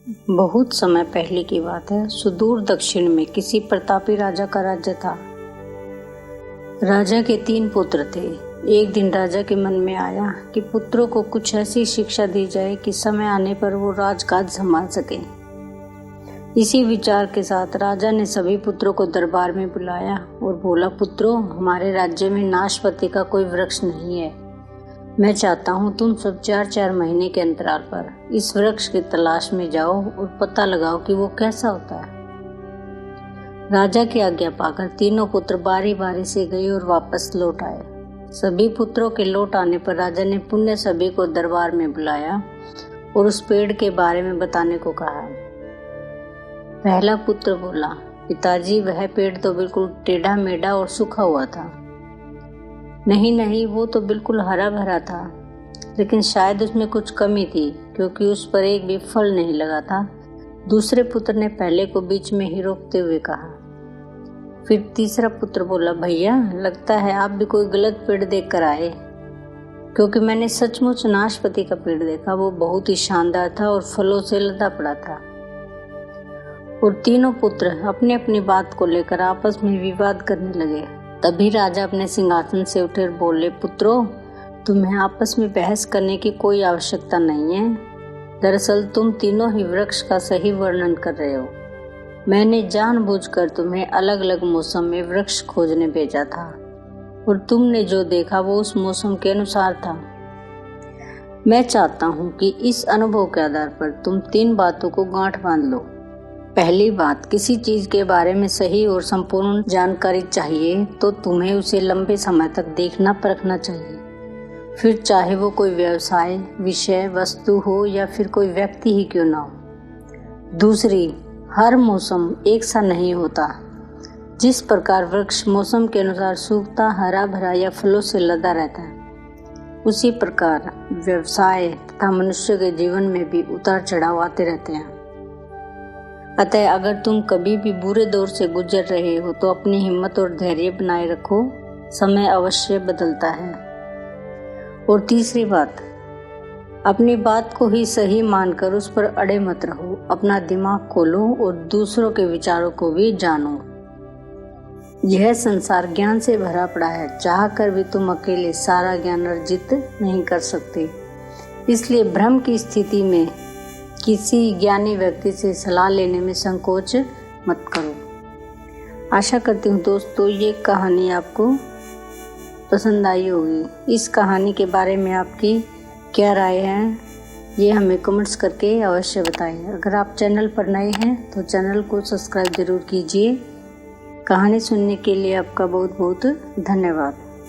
बहुत समय पहले की बात है। सुदूर दक्षिण में किसी प्रतापी राजा का राज्य था। राजा के 3 पुत्र थे। एक दिन राजा के मन में आया कि पुत्रों को कुछ ऐसी शिक्षा दी जाए कि समय आने पर वो राजकाज संभाल सके। इसी विचार के साथ राजा ने सभी पुत्रों को दरबार में बुलाया और बोला, पुत्रों, हमारे राज्य में नाशपति का कोई वृक्ष नहीं है। मैं चाहता हूँ तुम सब 4-4 महीने के अंतराल पर इस वृक्ष की तलाश में जाओ और पता लगाओ कि वो कैसा होता है। राजा की आज्ञा पाकर तीनों पुत्र बारी बारी से गए और वापस लौट आए। सभी पुत्रों के लौट आने पर राजा ने पुनः सभी को दरबार में बुलाया और उस पेड़ के बारे में बताने को कहा। पहला पुत्र बोला, पिताजी, वह पेड़ तो बिल्कुल टेढ़ा मेढ़ा और सूखा हुआ था। नहीं, वो तो बिल्कुल हरा भरा था, लेकिन शायद उसमें कुछ कमी थी क्योंकि उस पर एक भी फल नहीं लगा था। दूसरे पुत्र ने पहले को बीच में ही रोकते हुए कहा। फिर तीसरा पुत्र बोला, भैया, लगता है आप भी कोई गलत पेड़ देख कर आए, क्योंकि मैंने सचमुच नाशपति का पेड़ देखा। वो बहुत ही शानदार था और फलों से लदा पड़ा था। और तीनों पुत्र अपनी अपनी बात को लेकर आपस में विवाद करने लगे। तभी राजा अपने सिंहासन से उठे और बोले, पुत्रों, तुम्हें आपस में बहस करने की कोई आवश्यकता नहीं है। दरअसल तुम तीनों ही वृक्ष का सही वर्णन कर रहे हो। मैंने जानबूझकर तुम्हें अलग अलग मौसम में वृक्ष खोजने भेजा था और तुमने जो देखा वो उस मौसम के अनुसार था। मैं चाहता हूँ कि इस अनुभव के आधार पर तुम 3 बातों को गांठ बांध लो। पहली बात, किसी चीज के बारे में सही और संपूर्ण जानकारी चाहिए तो तुम्हें उसे लंबे समय तक देखना परखना चाहिए, फिर चाहे वो कोई व्यवसाय, विषय, वस्तु हो या फिर कोई व्यक्ति ही क्यों ना हो। दूसरी, हर मौसम एक सा नहीं होता। जिस प्रकार वृक्ष मौसम के अनुसार सूखता, हरा भरा या फलों से लदा रहता है, उसी प्रकार व्यवसाय तथा मनुष्य के जीवन में भी उतार चढ़ाव आते रहते हैं। अतः अगर तुम कभी भी बुरे दौर से गुजर रहे हो तो अपनी हिम्मत और धैर्य बनाए रखो, समय अवश्य बदलता है। और तीसरी बात, अपनी बात को ही सही मानकर उस पर अड़े मत रहो। अपना दिमाग खोलो और दूसरों के विचारों को भी जानो। यह संसार ज्ञान से भरा पड़ा है, चाह कर भी तुम अकेले सारा ज्ञान अर्जित नहीं कर सकते। इसलिए भ्रम की स्थिति में किसी ज्ञानी व्यक्ति से सलाह लेने में संकोच मत करो। आशा करती हूँ दोस्तों ये कहानी आपको पसंद आई होगी। इस कहानी के बारे में आपकी क्या राय है, ये हमें कमेंट्स करके अवश्य बताएं। अगर आप चैनल पर नए हैं तो चैनल को सब्सक्राइब जरूर कीजिए। कहानी सुनने के लिए आपका बहुत बहुत धन्यवाद।